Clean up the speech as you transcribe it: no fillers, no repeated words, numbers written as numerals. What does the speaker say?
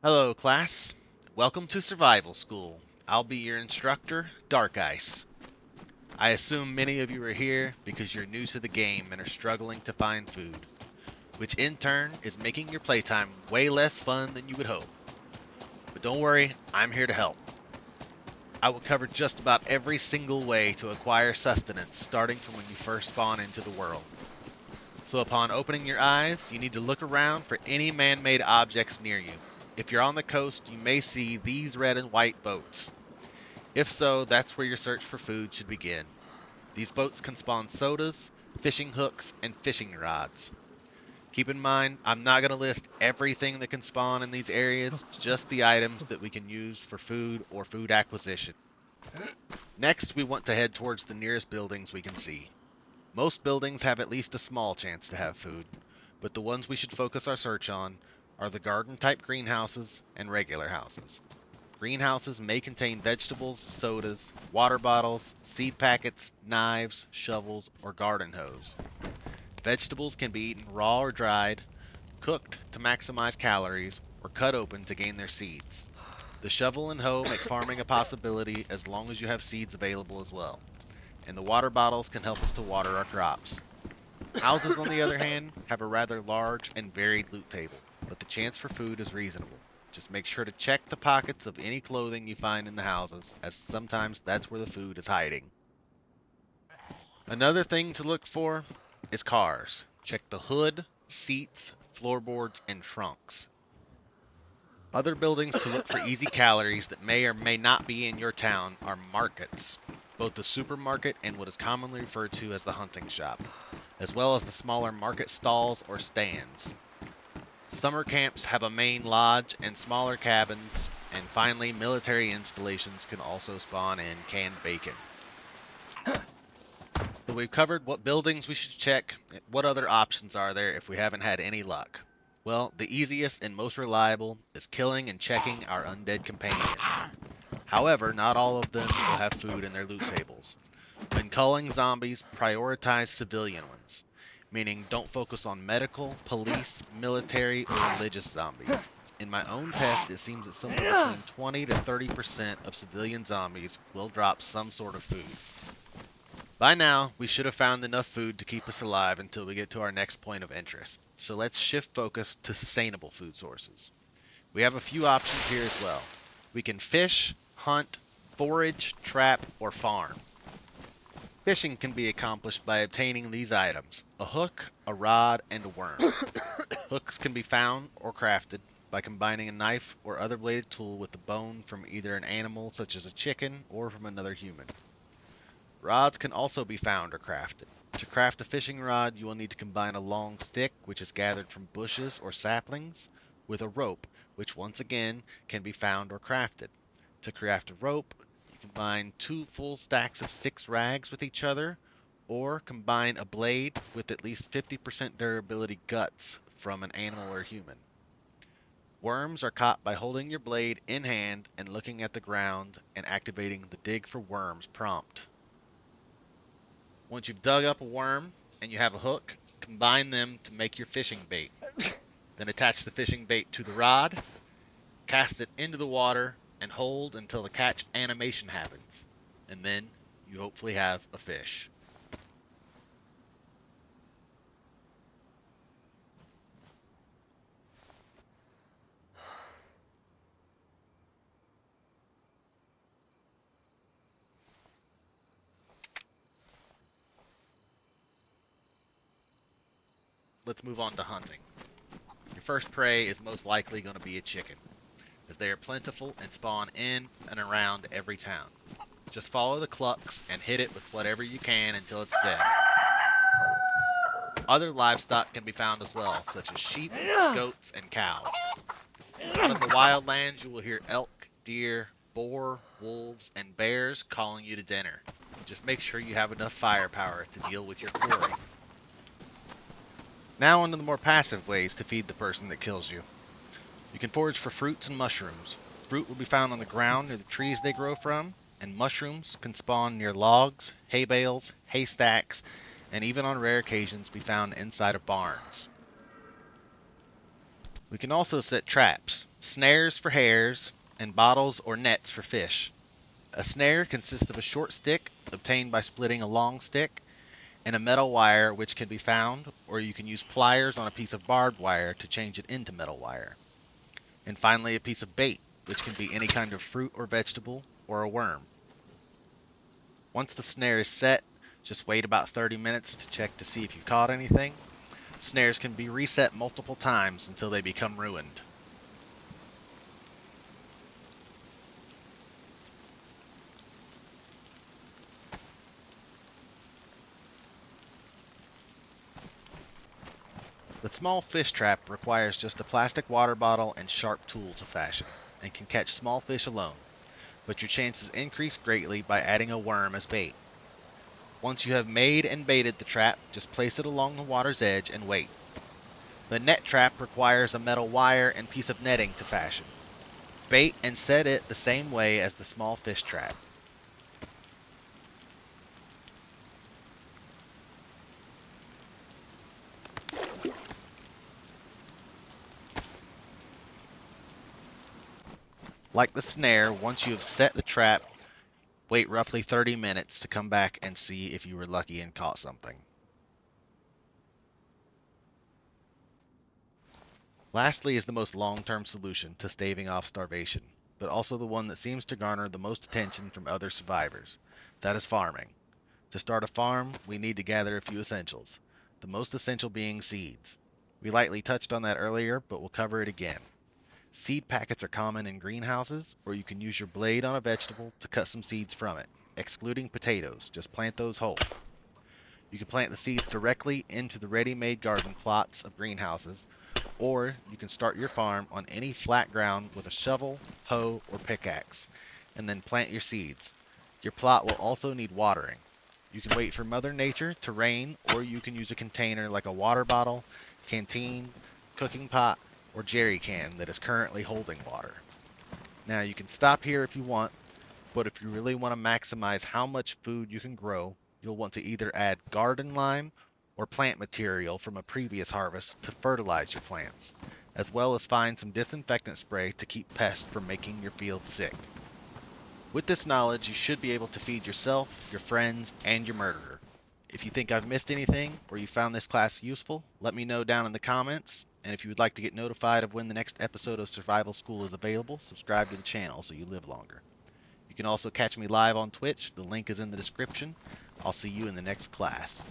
Hello, class. Welcome to Survival School. I'll be your instructor, Dark Ice. I assume many of you are here because you're new to the game and are struggling to find food, which in turn is making your playtime way less fun than you would hope. But don't worry, I'm here to help. I will cover just about every single way to acquire sustenance starting from when you first spawn into the world. So upon opening your eyes, you need to look around for any man-made objects near you. If you're on the coast, you may see these red and white boats. If so, that's where your search for food should begin. These boats can spawn sodas, fishing hooks, and fishing rods. Keep in mind, I'm not going to list everything that can spawn in these areas, just the items that we can use for food or food acquisition. Next, we want to head towards the nearest buildings we can see. Most buildings have at least a small chance to have food, but the ones we should focus our search on are the garden-type greenhouses and regular houses. Greenhouses may contain vegetables, sodas, water bottles, seed packets, knives, shovels, or garden hose. Vegetables can be eaten raw or dried, cooked to maximize calories, or cut open to gain their seeds. The shovel and hoe make farming a possibility as long as you have seeds available as well, and the water bottles can help us to water our crops. Houses, on the other hand, have a rather large and varied loot table, but the chance for food is reasonable. Just make sure to check the pockets of any clothing you find in the houses, as sometimes that's where the food is hiding. Another thing to look for is cars. Check the hood, seats, floorboards, and trunks. Other buildings to look for easy calories that may or may not be in your town are markets, both the supermarket and what is commonly referred to as the hunting shop, as well as the smaller market stalls or stands. Summer camps have a main lodge and smaller cabins, and finally, military installations can also spawn in canned bacon. So we've covered what buildings we should check. What other options are there if we haven't had any luck? Well, the easiest and most reliable is killing and checking our undead companions. However, not all of them will have food in their loot tables. When culling zombies, prioritize civilian ones, meaning don't focus on medical, police, military, or religious zombies. In my own test, it seems that somewhere between 20 to 30% of civilian zombies will drop some sort of food. By now, we should have found enough food to keep us alive until we get to our next point of interest. So let's shift focus to sustainable food sources. We have a few options here as well. We can fish, hunt, forage, trap, or farm. Fishing can be accomplished by obtaining these items: a hook, a rod, and a worm. Hooks can be found or crafted by combining a knife or other bladed tool with the bone from either an animal such as a chicken or from another human. Rods can also be found or crafted. To craft a fishing rod, you will need to combine a long stick, which is gathered from bushes or saplings, with a rope, which once again can be found or crafted. To craft a rope, you combine two full stacks of 6 rags with each other, or combine a blade with at least 50% durability guts from an animal or human. Worms are caught by holding your blade in hand and looking at the ground and activating the dig for worms prompt. Once you've dug up a worm and you have a hook, combine them to make your fishing bait. Then attach the fishing bait to the rod, cast it into the water, and hold until the catch animation happens. And then you hopefully have a fish. Let's move on to hunting. Your first prey is most likely going to be a chicken, as they are plentiful and spawn in and around every town. Just follow the clucks and hit it with whatever you can until it's dead. Other livestock can be found as well, such as sheep, goats, and cows. Out in the wildlands, you will hear elk, deer, boar, wolves, and bears calling you to dinner. Just make sure you have enough firepower to deal with your quarry. Now onto the more passive ways to feed the person that kills you. You can forage for fruits and mushrooms. Fruit will be found on the ground near the trees they grow from, and mushrooms can spawn near logs, hay bales, haystacks, and even on rare occasions be found inside of barns. We can also set traps, snares for hares, and bottles or nets for fish. A snare consists of a short stick obtained by splitting a long stick, and a metal wire which can be found, or you can use pliers on a piece of barbed wire to change it into metal wire. And finally, a piece of bait, which can be any kind of fruit or vegetable, or a worm. Once the snare is set, just wait about 30 minutes to check to see if you've caught anything. Snares can be reset multiple times until they become ruined. The small fish trap requires just a plastic water bottle and sharp tool to fashion, and can catch small fish alone, but your chances increase greatly by adding a worm as bait. Once you have made and baited the trap, just place it along the water's edge and wait. The net trap requires a metal wire and piece of netting to fashion. Bait and set it the same way as the small fish trap. Like the snare, once you have set the trap, wait roughly 30 minutes to come back and see if you were lucky and caught something. Lastly is the most long-term solution to staving off starvation, but also the one that seems to garner the most attention from other survivors. That is farming. To start a farm, we need to gather a few essentials, the most essential being seeds. We lightly touched on that earlier, but we'll cover it again. Seed packets are common in greenhouses, or you can use your blade on a vegetable to cut some seeds from it, excluding potatoes. Just plant those whole. You can plant the seeds directly into the ready-made garden plots of greenhouses, or you can start your farm on any flat ground with a shovel, hoe, or pickaxe, and then plant your seeds. Your plot will also need watering. You can wait for Mother Nature to rain, or you can use a container like a water bottle, canteen, cooking pot, or jerry can that is currently holding water. Now you can stop here if you want, but if you really want to maximize how much food you can grow, you'll want to either add garden lime or plant material from a previous harvest to fertilize your plants, as well as find some disinfectant spray to keep pests from making your fields sick. With this knowledge, you should be able to feed yourself, your friends, and your murderer. If you think I've missed anything, or you found this class useful, let me know down in the comments, and if you would like to get notified of when the next episode of Survival School is available, subscribe to the channel so you live longer. You can also catch me live on Twitch. The link is in the description. I'll see you in the next class.